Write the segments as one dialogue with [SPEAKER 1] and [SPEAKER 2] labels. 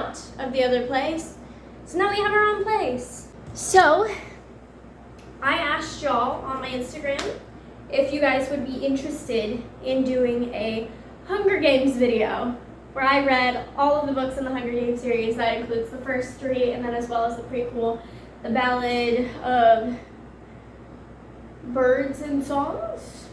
[SPEAKER 1] out of the other place. So now we have our own place. So I asked y'all on my Instagram if you guys would be interested in doing a Hunger Games video where I read all of the books in the Hunger Games series. That includes the first 3 and then as well as the prequel, The Ballad of Birds and Songs.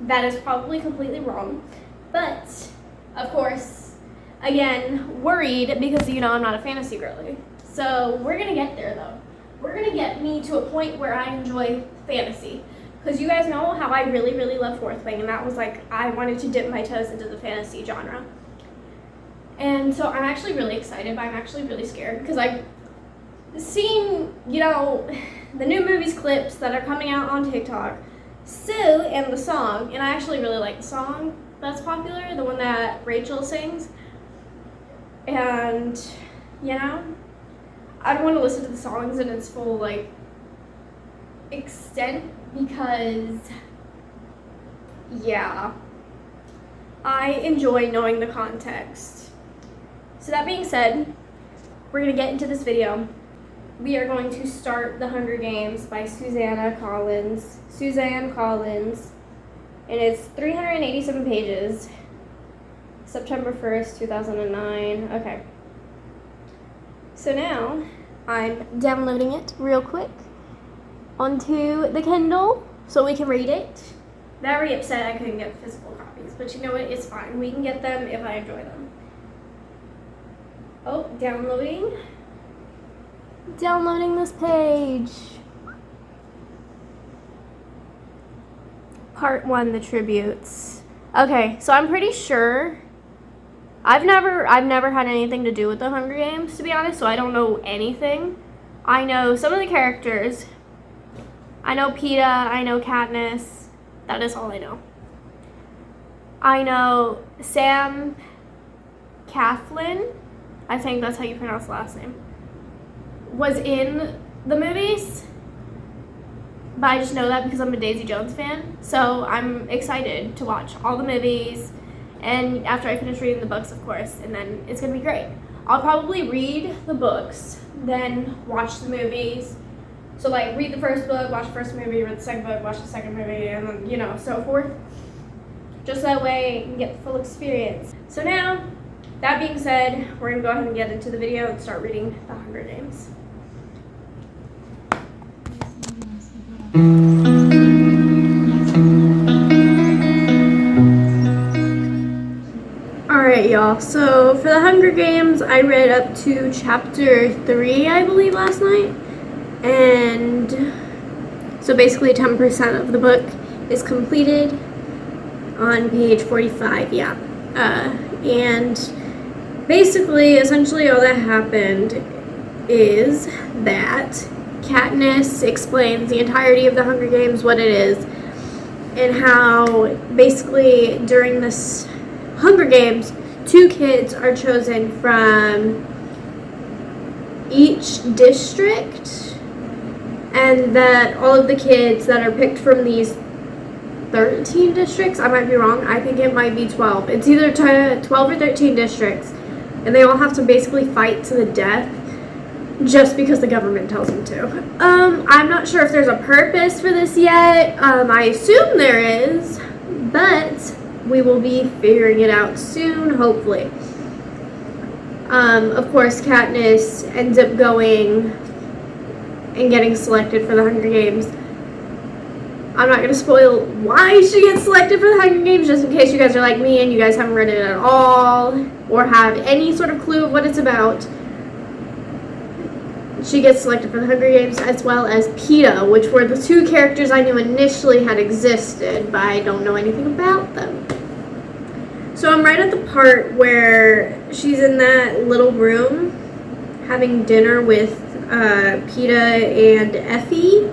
[SPEAKER 1] That is probably completely wrong, but of course, again, worried because I'm not a fantasy girly. So we're gonna get there though. We're gonna get me to a point where I enjoy fantasy. Because you guys know how I really, really love Fourth Wing, and that was like, I wanted to dip my toes into the fantasy genre. And so I'm actually really excited, but I'm actually really scared because I've seen, the new movies clips that are coming out on TikTok, Sue and the song, and I actually really like the song that's popular, the one that Rachel sings. And, I don't want to listen to the songs in its full, extent because, I enjoy knowing the context. So that being said, we're going to get into this video. We are going to start The Hunger Games by Suzanne Collins, and it's 387 pages, September 1st, 2009. Okay. So now, I'm downloading it real quick onto the Kindle so we can read it. Very upset I couldn't get physical copies, but you know what? It's fine. We can get them if I enjoy them. Oh, downloading. Downloading this page. Part 1, the tributes. Okay, so I'm pretty sure I've never had anything to do with the Hunger Games, to be honest, so I don't know anything. I know some of the characters. I know Peeta, I know Katniss. That is all I know. I know Sam Coughlin, I think that's how you pronounce the last name, was in the movies, but I just know that because I'm a Daisy Jones fan. So I'm excited to watch all the movies, and after I finish reading the books, of course, and then it's gonna be great. I'll probably read the books, then watch the movies. So read the first book, watch the first movie, read the second book, watch the second movie, and then, so forth. Just that way you can get the full experience. So now, that being said, we're gonna go ahead and get into the video and start reading The Hunger Games. Alright, y'all, so for The Hunger Games, I read up to chapter 3, I believe, last night. And so basically 10% of the book is completed on page 45, and basically, essentially all that happened is that Katniss explains the entirety of the Hunger Games, what it is, and how basically during this Hunger Games, 2 kids are chosen from each district, and that all of the kids that are picked from these 13 districts, I might be wrong, I think it might be 12. It's either 12 or 13 districts, and they all have to basically fight to the death just because the government tells them to. I'm not sure if there's a purpose for this yet. I assume there is, but we will be figuring it out soon, hopefully. Of course, Katniss ends up going and getting selected for the Hunger Games. I'm not going to spoil why she gets selected for the Hunger Games, just in case you guys are like me and you guys haven't read it at all or have any sort of clue of what it's about. She gets selected for the Hunger Games, as well as Peeta, which were the 2 characters I knew initially had existed, but I don't know anything about them. So I'm right at the part where she's in that little room having dinner with Peeta and Effie.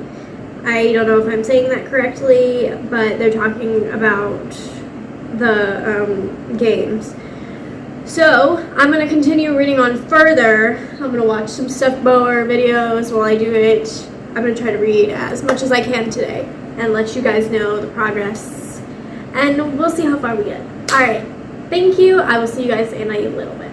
[SPEAKER 1] I don't know if I'm saying that correctly, but they're talking about the games. So I'm going to continue reading on further. I'm going to watch some Stuff Bower videos while I do it. I'm going to try to read as much as I can today and let you guys know the progress. And we'll see how far we get. Alright, thank you. I will see you guys in a little bit.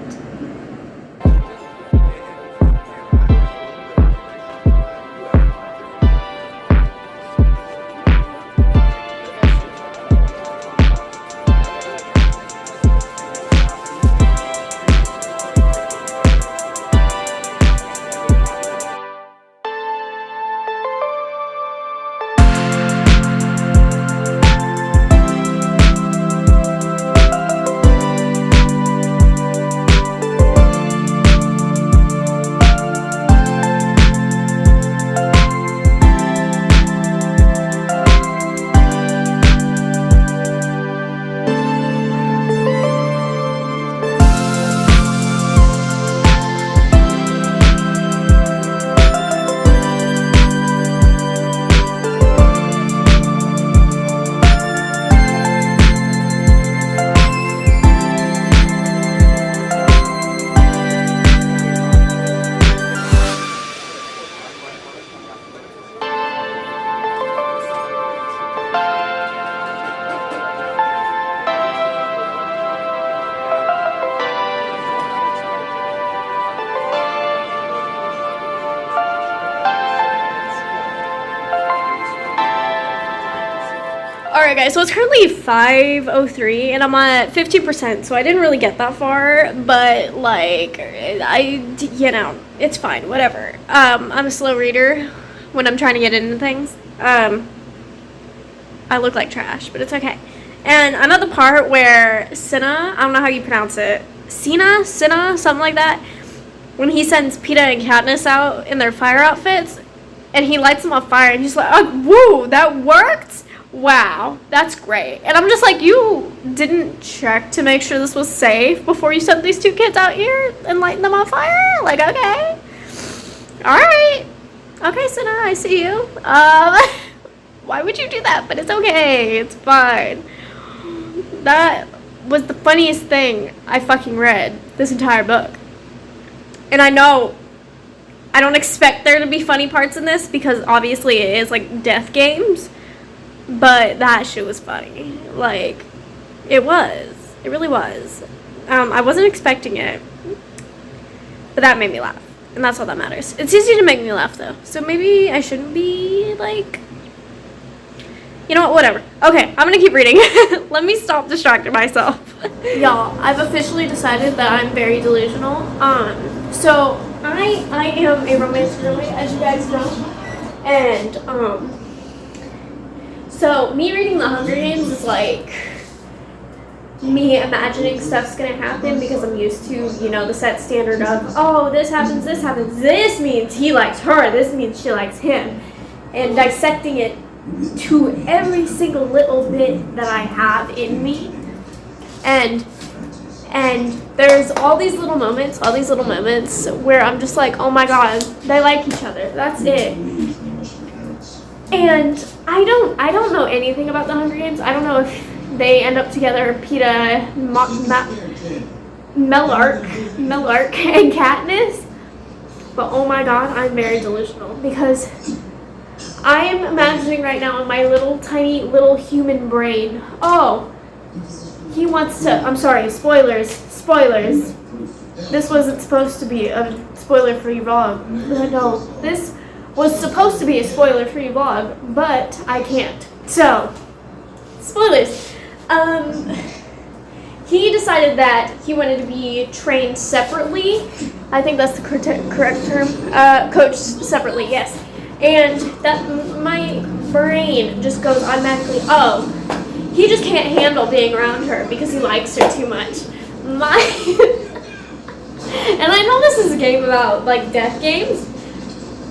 [SPEAKER 1] Alright guys, so it's currently 5:03 and I'm at 50%, so I didn't really get that far, but like, it's fine, whatever. I'm a slow reader when I'm trying to get into things. I look like trash, but it's okay. And I'm at the part where Cinna, I don't know how you pronounce it, Cinna, something like that, when he sends Peeta and Katniss out in their fire outfits, and he lights them on fire, and he's like, oh, whoa, that worked? Wow, that's great. And I'm just like, you didn't check to make sure this was safe before you sent these two kids out here and lighten them on fire? Like, okay. Alright. Okay, Cinna, I see you. Why would you do that? But it's okay. It's fine. That was the funniest thing I fucking read this entire book. And I know I don't expect there to be funny parts in this because obviously it is like death games. But that shit was funny. Like, it was. It really was. I wasn't expecting it. But that made me laugh. And that's all that matters. It's easy to make me laugh, though. So maybe I shouldn't be, like... You know what? Whatever. Okay, I'm gonna keep reading. Let me stop distracting myself. Y'all, I've officially decided that I'm very delusional. So, I am a romance girly, as you guys know. And, so, me reading The Hunger Games is like me imagining stuff's gonna happen because I'm used to, you know, the set standard of, oh, this happens, this means he likes her, this means she likes him. And dissecting it to every single little bit that I have in me. And there's all these little moments where I'm just like, oh my god, they like each other, that's it. And I don't know anything about the Hunger Games. I don't know if they end up together, Peeta, Mellark, and Katniss. But oh my god, I'm very delusional because I am imagining right now in my little tiny little human brain. Oh, he wants to. I'm sorry, spoilers. This wasn't supposed to be a spoiler-free vlog. No, this was supposed to be a spoiler-free vlog, but I can't. So, spoilers. He decided that he wanted to be trained separately. I think that's the correct term. Coached separately, yes. And that my brain just goes automatically, oh, he just can't handle being around her because he likes her too much. And I know this is a game about, like, death games,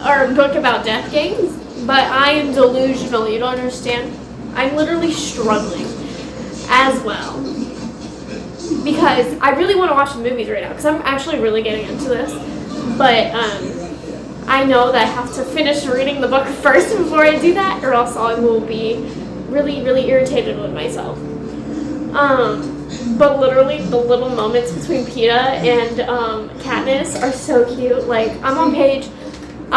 [SPEAKER 1] or a book about death games, but I am delusional, you don't understand? I'm literally struggling as well. Because I really want to watch the movies right now, because I'm actually really getting into this. But I know that I have to finish reading the book first before I do that, or else I will be really, really irritated with myself. But literally, the little moments between Peeta and Katniss are so cute. Like, I'm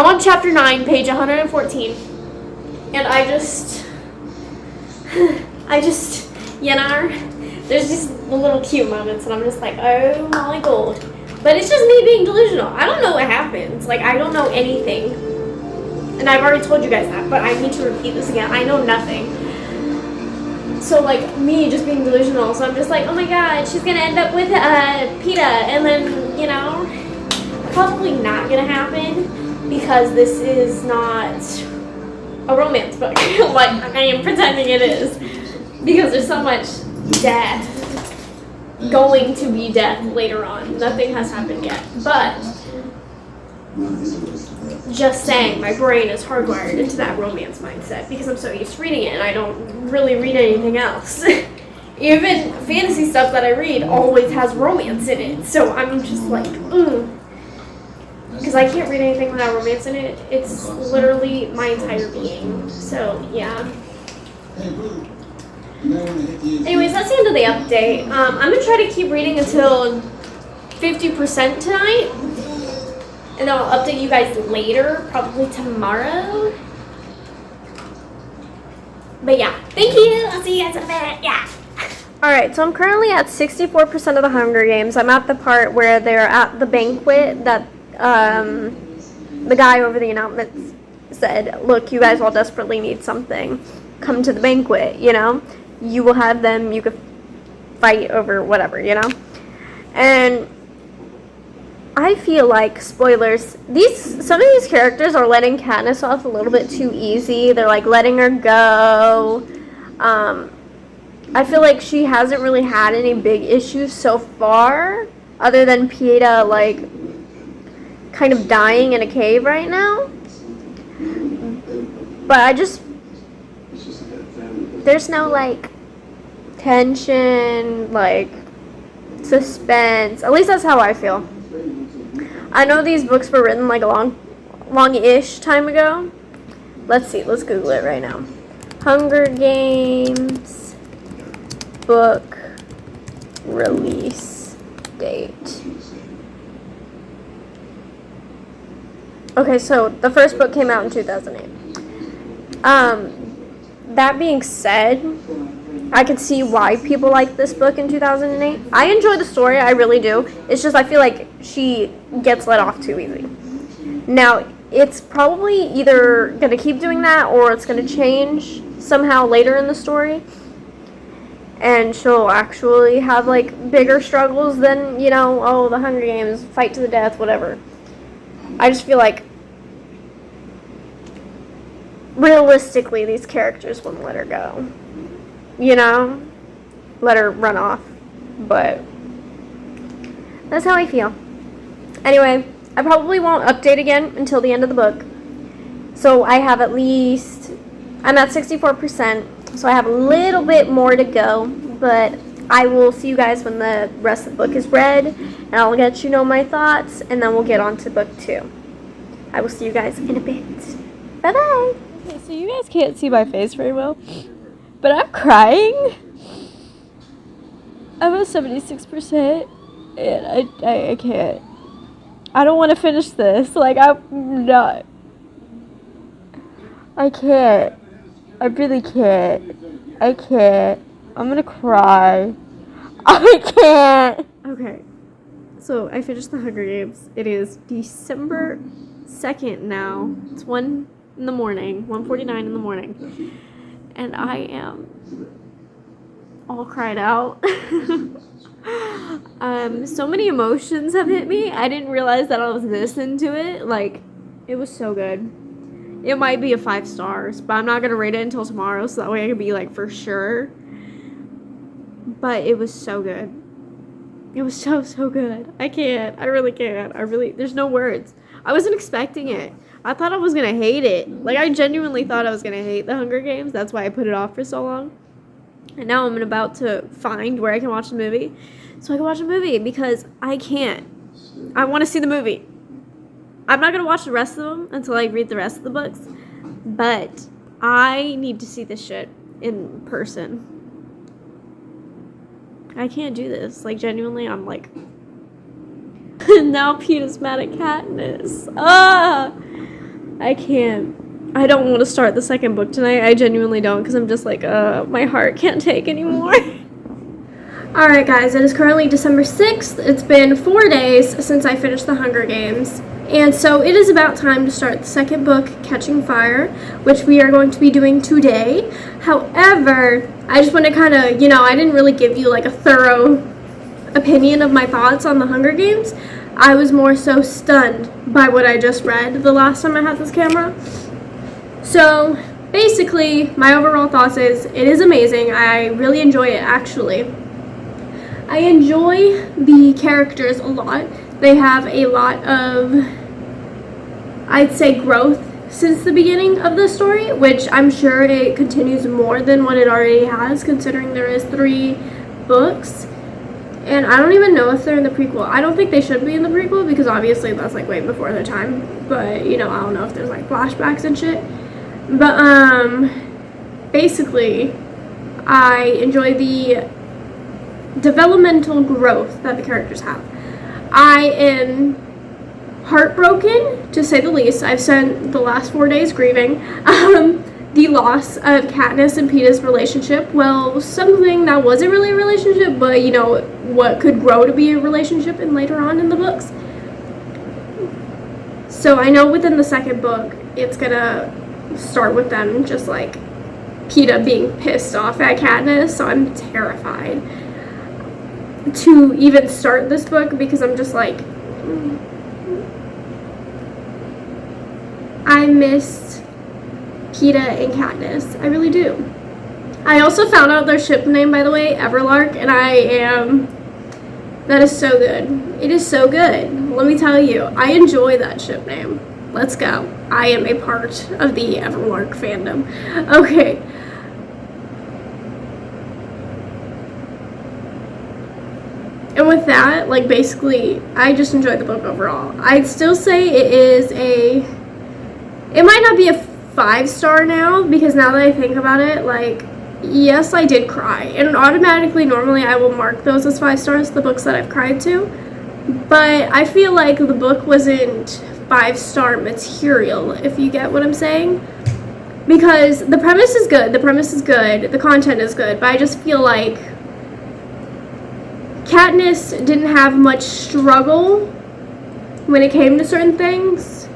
[SPEAKER 1] on chapter 9, page 114, and I just, you know, there's just the little cute moments, and I'm just like, oh my god. But it's just me being delusional. I don't know what happens. Like, I don't know anything. And I've already told you guys that, but I need to repeat this again. I know nothing. So, like, me just being delusional. So I'm just like, oh my god, she's gonna end up with Peeta. And then, you know, probably not gonna happen because this is not a romance book. Like, I am pretending it is. Because there's so much death. Going to be death later on. Nothing has happened yet. But just saying, my brain is hardwired into that romance mindset because I'm so used to reading it and I don't really read anything else. Even fantasy stuff that I read always has romance in it. So I'm just like, because I can't read anything without romance in it. It's literally my entire being. So, yeah. Anyways, that's the end of the update. I'm going to try to keep reading until 50% tonight. And then I'll update you guys later, probably tomorrow. But yeah, thank you. I'll see you guys in a minute. Yeah. Alright, so I'm currently at 64% of the Hunger Games. I'm at the part where they're at the banquet that the guy over the announcements said, look, you guys all desperately need something. come to the banquet, you know? You will have them, you could fight over whatever, you know? And I feel like, spoilers, some of these characters are letting Katniss off a little bit too easy. They're like letting her go. I feel like she hasn't really had any big issues so far, other than Peeta like kind of dying in a cave right now. But there's no like tension, like suspense. At least that's how I feel. I know these books were written like a long-ish time ago. Let's see, let's Google it right now. Hunger Games book release date. Okay, so the first book came out in 2008. That being said, I can see why people like this book in 2008. I enjoy the story, I really do. It's just I feel like she gets let off too easy. Now, it's probably either going to keep doing that or it's going to change somehow later in the story. And she'll actually have like bigger struggles than, you know, oh, the Hunger Games, fight to the death, whatever. I just feel like realistically these characters wouldn't let her go. You know? Let her run off. But that's how I feel. Anyway, I probably won't update again until the end of the book. So I'm at 64%, so I have a little bit more to go, but I will see you guys when the rest of the book is read, and I'll let you know my thoughts, and then we'll get on to book 2. I will see you guys in a bit. Bye-bye! Okay, so you guys can't see my face very well, but I'm crying. I'm at 76%, and I can't. I don't want to finish this. Like, I'm not. I can't. I really can't. I can't. I'm gonna cry. I can't. Okay. So, I finished the Hunger Games. It is December 2nd now. It's 1 in the morning. 1:49 in the morning. And I am all cried out. So many emotions have hit me. I didn't realize that I was this into it. Like, it was so good. It might be a 5 stars, but I'm not gonna rate it until tomorrow, so that way I can be like for sure. But it was so good. It was so good. I can't. I really can't. There's no words. I wasn't expecting it. I thought I was gonna hate it. Like, I genuinely thought I was gonna hate the Hunger Games. That's why I put it off for so long. And now I'm about to find where I can watch the movie. So I can watch the movie because I can't. I want to see the movie. I'm not going to watch the rest of them until I read the rest of the books. But I need to see this shit in person. I can't do this. Like, genuinely, I'm like... Now Peeta's mad at Katniss. I can't. I don't want to start the second book tonight. I genuinely don't, because I'm just like, my heart can't take anymore. Alright guys, it is currently December 6th. It's been 4 days since I finished the Hunger Games. And so it is about time to start the second book, Catching Fire, which we are going to be doing today. However, I just want to kind of, I didn't really give you like a thorough opinion of my thoughts on the Hunger Games. I was more so stunned by what I just read the last time I had this camera. So, basically, my overall thoughts is, it is amazing. I really enjoy it, actually. I enjoy the characters a lot. They have a lot of, I'd say, growth since the beginning of the story, which I'm sure it continues more than what it already has, considering there is 3 books. And I don't even know if they're in the prequel. I don't think they should be in the prequel, because obviously that's like way before their time. But, I don't know if there's like flashbacks and shit. But, basically, I enjoy the developmental growth that the characters have. I am heartbroken, to say the least. I've spent the last 4 days grieving the loss of Katniss and Peeta's relationship. Well, something that wasn't really a relationship, but, what could grow to be a relationship and later on in the books. So I know within the second book, it's gonna start with them just like PETA being pissed off at Katniss, so I'm terrified to even start this book because I'm just like, I miss PETA and Katniss. I really do. I also found out their ship name, by the way, Everlark, and that is so good. It is so good. Let me tell you, I enjoy that ship name. Let's go. I am a part of the Everlark fandom. Okay. And with that, like, basically, I just enjoyed the book overall. I'd still say it might not be a 5-star now, because now that I think about it, like, yes, I did cry. And automatically, normally, I will mark those as 5 stars, the books that I've cried to. But I feel like the book wasn't 5-star material, if you get what I'm saying. Because the premise is good, the content is good, but I just feel like Katniss didn't have much struggle when it came to certain things,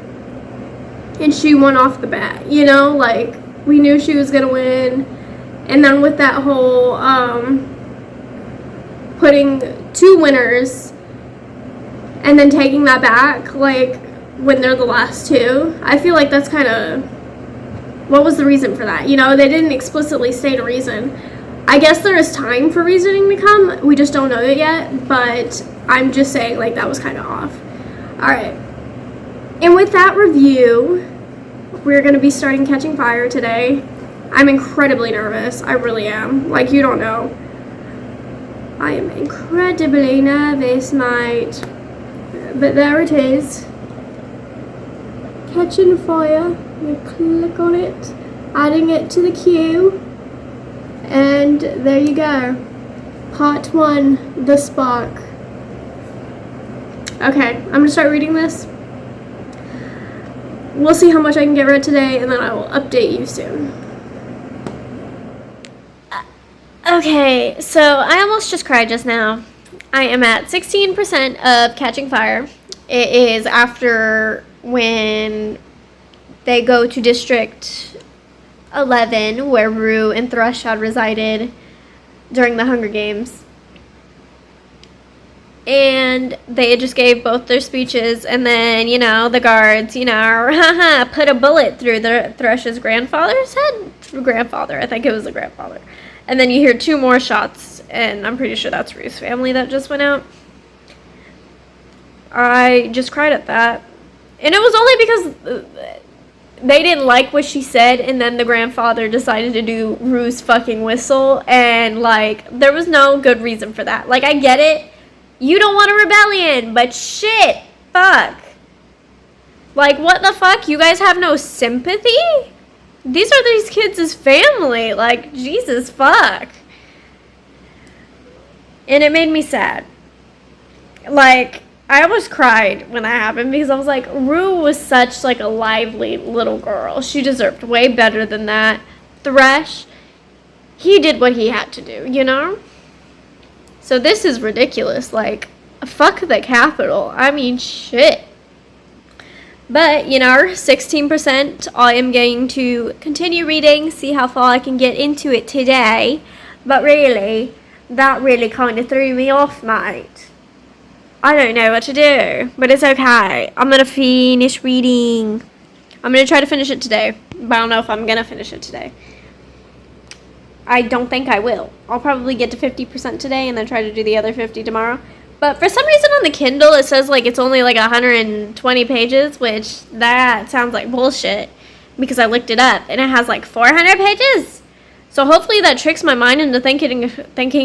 [SPEAKER 1] and she won off the bat, you know, like, we knew she was gonna win, and then with that whole, putting 2 winners, and then taking that back, like, when they're the last 2, I feel like that's kind of, what was the reason for that, you know, they didn't explicitly state a reason. I guess there is time for reasoning to come. We just don't know it yet, but I'm just saying, like, that was kind of off. Alright. And with that review, we're going to be starting Catching Fire today. I'm incredibly nervous. I really am. Like, you don't know. I am incredibly nervous, mate. But there it is. Catching Fire. You click on it. Adding it to the queue. And there you go. Part 1, The Spark. Okay, I'm going to start reading this. We'll see how much I can get read today, and then I will update you soon. Okay, so I almost just cried just now. I am at 16% of Catching Fire. It is after when they go to District 11, where Rue and Thrush had resided during the Hunger Games. And they just gave both their speeches, and then, you know, the guards, you know, put a bullet through Thrush's grandfather's head? Grandfather, I think it was the grandfather. And then you hear 2 more shots, and I'm pretty sure that's Rue's family that just went out. I just cried at that. And it was only because they didn't like what she said, and then the grandfather decided to do Rue's fucking whistle, and, like, there was no good reason for that. Like, I get it. You don't want a rebellion, but shit, fuck. Like, what the fuck? You guys have no sympathy? These are these kids' family. Like, Jesus, fuck. And it made me sad. Like, I almost cried when that happened because I was like, Rue was such, like, a lively little girl. She deserved way better than that. Thresh, he did what he had to do, you know? So this is ridiculous. Like, fuck the Capitol. I mean, shit. But, you know, 16%, I am going to continue reading, see how far I can get into it today. But really, that really kind of threw me off, mate. I don't know what to do, but it's okay. I'm going to finish reading. I'm going to try to finish it today, but I don't know if I'm going to finish it today. I don't think I will. I'll probably get to 50% today and then try to do the other 50 tomorrow. But for some reason on the Kindle, it says, like, it's only, like, 120 pages, which that sounds like bullshit because I looked it up, and it has, like, 400 pages. So hopefully that tricks my mind into thinking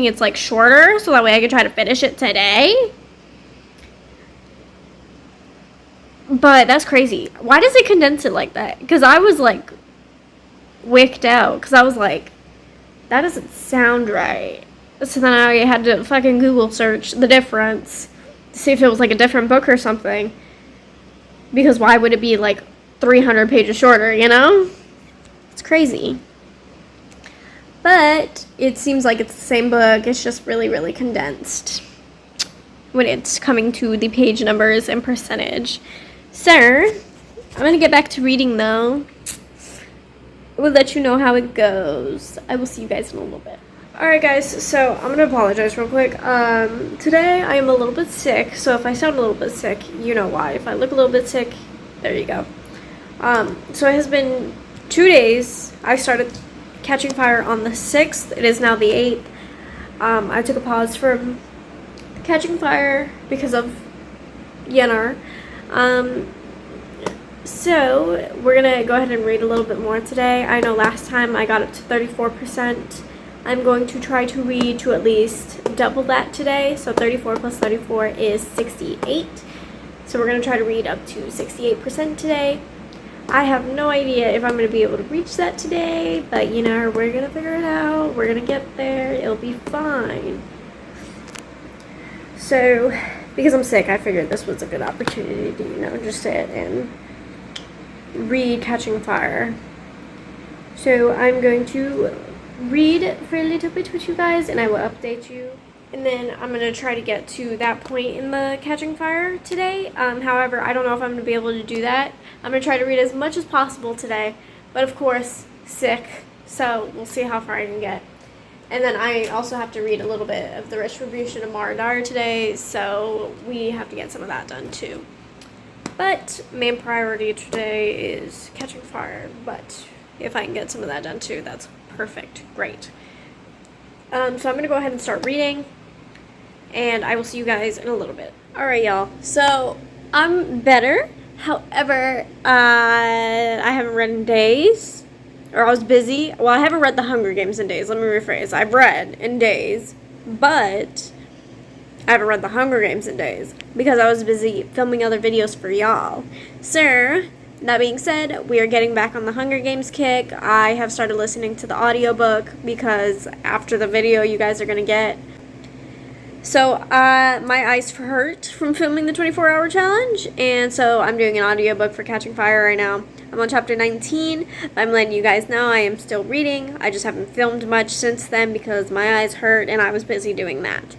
[SPEAKER 1] it's, like, shorter, so that way I can try to finish it today. But that's crazy. Why does it condense it like that? Because I was, like, wicked out. Because I was like, that doesn't sound right. So then I had to fucking Google search the difference to see if it was, like, a different book or something. Because why would it be, like, 300 pages shorter, you know? It's crazy. But it seems like it's the same book. It's just really, really condensed when it's coming to the page numbers and percentage. So, I'm going to get back to reading, though. will let you know how it goes. I will see you guys in a little bit. Alright guys, so I'm gonna apologize real quick. Today I am a little bit sick, so if I sound a little bit sick, you know why. If I look a little bit sick, there you go. So it has been 2 days. I started catching fire on the 6th. It is now the 8th. I took a pause from catching fire because of Yenar. So we're gonna go ahead and read a little bit more today. I know last time I got up to 34%. I'm going to try to read to at least double that today. So 34 plus 34 is 68. So we're going to try to read up to 68% today. I have no idea if I'm going to be able to reach that today, but you know, we're going to figure it out. We're going to get there. It'll be fine. So, because I'm sick, I figured this was a good opportunity to, you know, just sit and read Catching Fire. So I'm going to read for a little bit with you guys, and I will update you. And then I'm going to try to get to that point in the Catching Fire today. However, I don't know if I'm going to be able to do that. I'm going to try to read as much as possible today, but of course, sick, so we'll see how far I can get. And then I also have to read a little bit of the Retribution of Maradar today, so we have to get some of that done too. But main priority today is Catching Fire, but if I can get some of that done too, that's perfect. Great. So I'm going to go ahead and start reading, and I will see you guys in a little bit. Alright, y'all. So, I'm better. However, I haven't read in days, or I was busy. Well, I haven't read The Hunger Games in days. Let me rephrase. I've read in days, but I haven't read The Hunger Games in days because I was busy filming other videos for y'all. So, that being said, we are getting back on the Hunger Games kick. I have started listening to the audiobook because after the video you guys are going to get. So, my eyes hurt from filming the 24-hour challenge, and so I'm doing an audiobook for Catching Fire right now. I'm on chapter 19, but I'm letting you guys know I am still reading. I just haven't filmed much since then because my eyes hurt and I was busy doing that.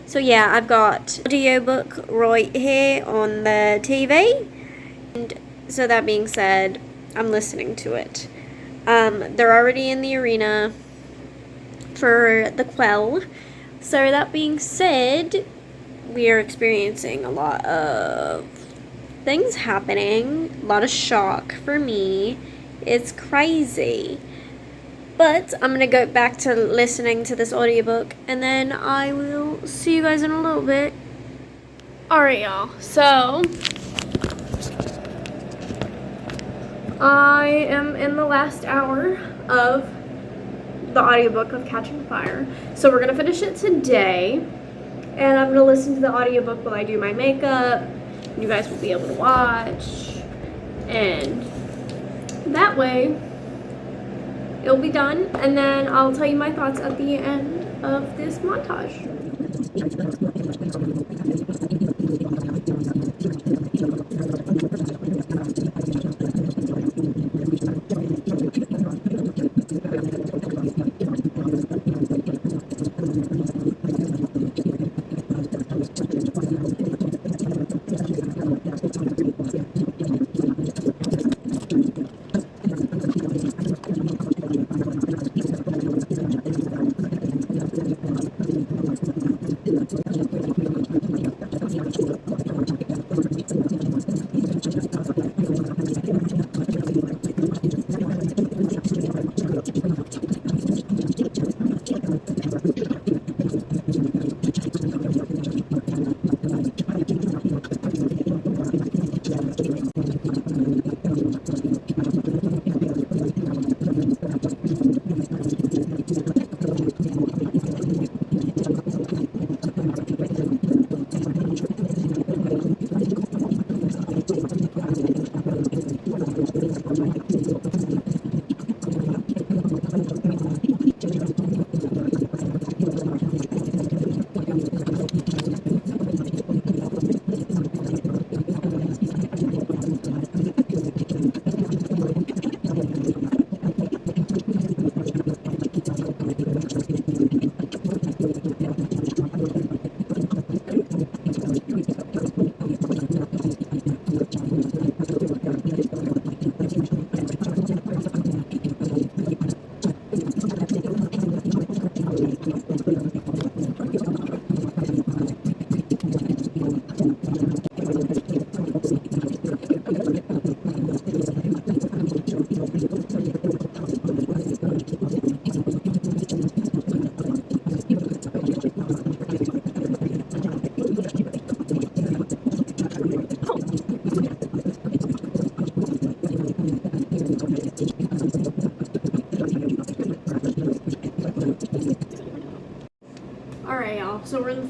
[SPEAKER 1] So yeah, I've got audiobook right here on the TV. And so that being said, I'm listening to it. They're already in the arena for the Quell. So that being said, we are experiencing a lot of things happening. A lot of shock for me. It's crazy. But I'm going to go back to listening to this audiobook, and then I will see you guys in a little bit. Alright, y'all. So I am in the last hour of the audiobook of Catching Fire. So we're going to finish it today. And I'm going to listen to the audiobook while I do my makeup. You guys will be able to watch. And that way, it'll be done. And then I'll tell you my thoughts at the end of this montage.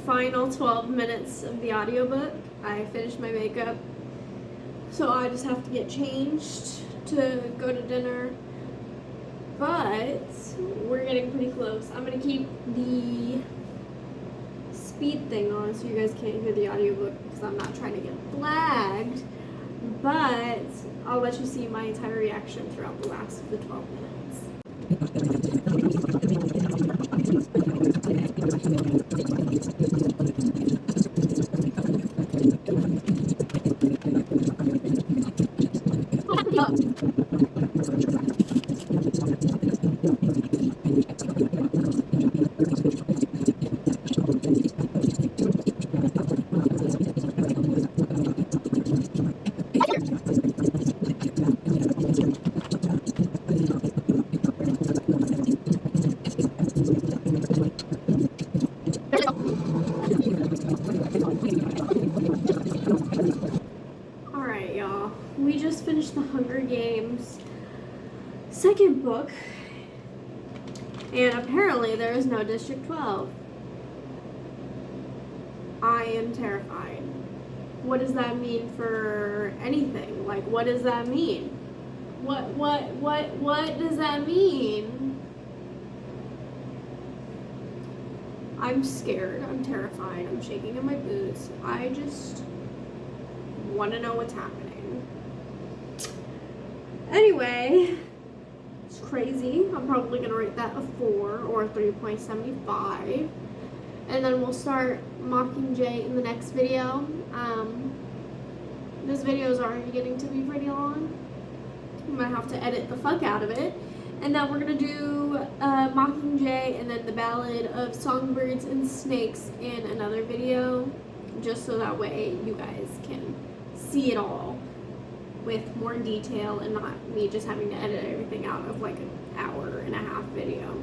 [SPEAKER 1] final 12 minutes of the audiobook. I finished my makeup, so I just have to get changed to go to dinner. But we're getting pretty close. I'm gonna keep the speed thing on so you guys can't hear the audiobook because I'm not trying to get flagged. But I'll let you see my entire reaction throughout the last of the 12 minutes. Alright, y'all. We just finished the Hunger Games second book, and apparently there is no District 12. I am terrified. What does that mean for anything? Like, what does that mean? What does that mean? I'm scared. I'm terrified. I'm shaking in my boots. I just want to know what's happening. Anyway, it's crazy. I'm probably going to rate that a 4 or a 3.75. And then we'll start Mockingjay in the next video. This video is already getting to be pretty long. I'm going to have to edit the fuck out of it. And then we're going to do Mockingjay and then the Ballad of Songbirds and Snakes in another video. Just so that way you guys can see it all with more detail and not me just having to edit everything out of like an hour-and-a-half video.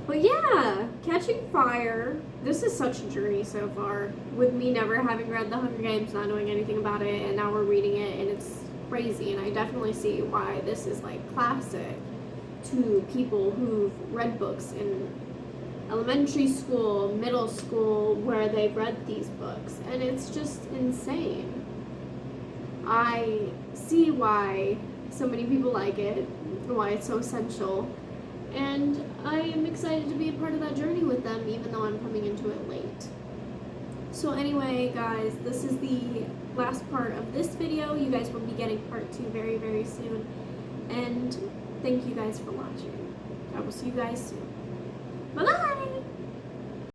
[SPEAKER 1] But yeah, Catching Fire, this is such a journey so far, with me never having read The Hunger Games, not knowing anything about it, and now we're reading it, and it's crazy, and I definitely see why this is like classic to people who've read books in elementary school, middle school, where they've read these books, and it's just insane. I see why so many people like it, why it's so essential, and I am excited to be a part of that journey with them, even though I'm coming into it late. So anyway, guys, this is the last part of this video. You guys will be getting part 2 very, very soon, and thank you guys for watching. I will see you guys soon. Bye-bye!